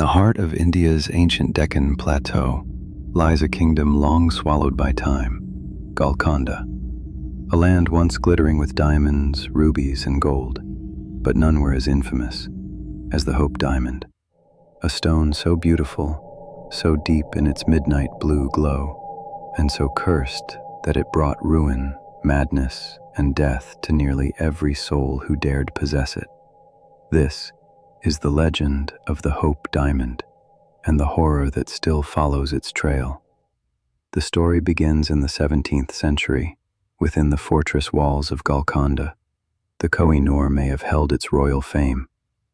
the heart of India's ancient Deccan plateau lies a kingdom long swallowed by time, Golconda, a land once glittering with diamonds, rubies, and gold, but none were as infamous as the Hope Diamond, a stone so beautiful, so deep in its midnight blue glow, and so cursed that it brought ruin, madness, and death to nearly every soul who dared possess it. This is the legend of the Hope Diamond and the horror that still follows its trail. The story begins in the 17th century, within the fortress walls of Golconda. The Koh-i-Noor may have held its royal fame,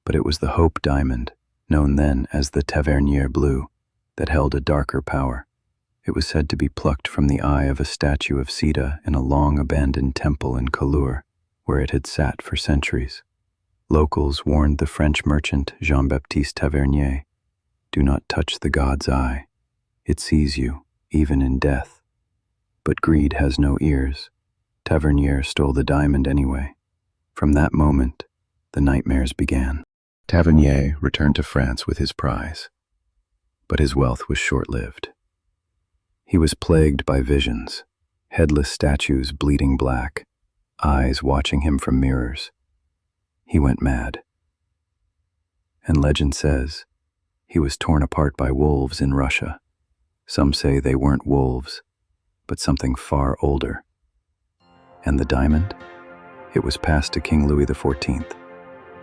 but it was the Hope Diamond, known then as the Tavernier Blue, that held a darker power. It was said to be plucked from the eye of a statue of Sita in a long-abandoned temple in Kollur, where it had sat for centuries. Locals warned the French merchant Jean-Baptiste Tavernier, "Do not touch the god's eye. It sees you, even in death." But greed has no ears. Tavernier stole the diamond anyway. From that moment, the nightmares began. Tavernier returned to France with his prize, but his wealth was short-lived. He was plagued by visions, headless statues bleeding black, eyes watching him from mirrors. He went mad. And legend says he was torn apart by wolves in Russia. Some say they weren't wolves, but something far older. And the diamond? It was passed to King Louis XIV.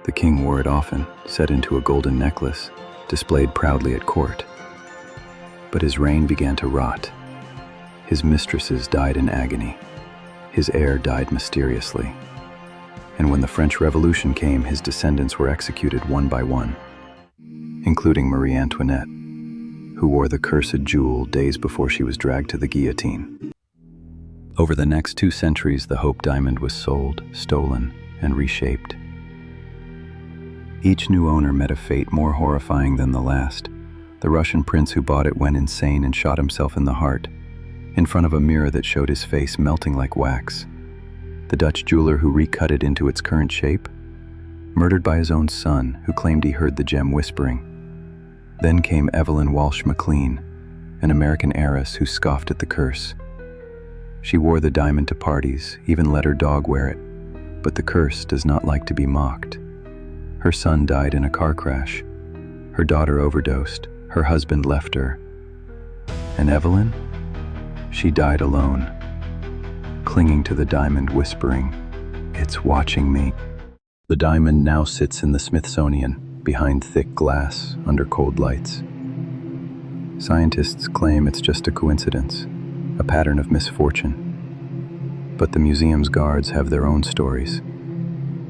The king wore it often, set into a golden necklace, displayed proudly at court. But his reign began to rot. His mistresses died in agony. His heir died mysteriously. And when the French Revolution came, his descendants were executed one by one, including Marie Antoinette, who wore the cursed jewel days before she was dragged to the guillotine. Over the next 2 centuries, the Hope Diamond was sold, stolen, and reshaped. Each new owner met a fate more horrifying than the last. The Russian prince who bought it went insane and shot himself in the heart, in front of a mirror that showed his face melting like wax. The Dutch jeweler who recut it into its current shape, murdered by his own son, who claimed he heard the gem whispering. Then came Evelyn Walsh McLean, an American heiress who scoffed at the curse. She wore the diamond to parties, even let her dog wear it, but the curse does not like to be mocked. Her son died in a car crash. Her daughter overdosed. Her husband left her. And Evelyn? She died alone, clinging to the diamond, whispering, "It's watching me." The diamond now sits in the Smithsonian, behind thick glass, under cold lights. Scientists claim it's just a coincidence, a pattern of misfortune. But the museum's guards have their own stories.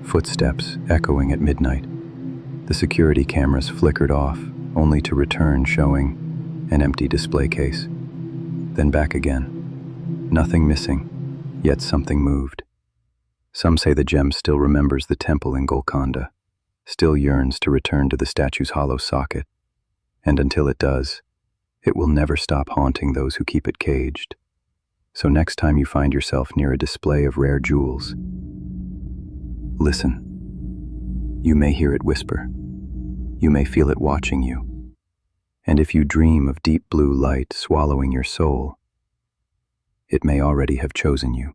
Footsteps echoing at midnight. The security cameras flickered off, only to return showing an empty display case. Then back again. Nothing missing, yet something moved. Some say the gem still remembers the temple in Golconda, still yearns to return to the statue's hollow socket. And until it does, it will never stop haunting those who keep it caged. So next time you find yourself near a display of rare jewels, listen. You may hear it whisper. You may feel it watching you. And if you dream of deep blue light swallowing your soul, it may already have chosen you.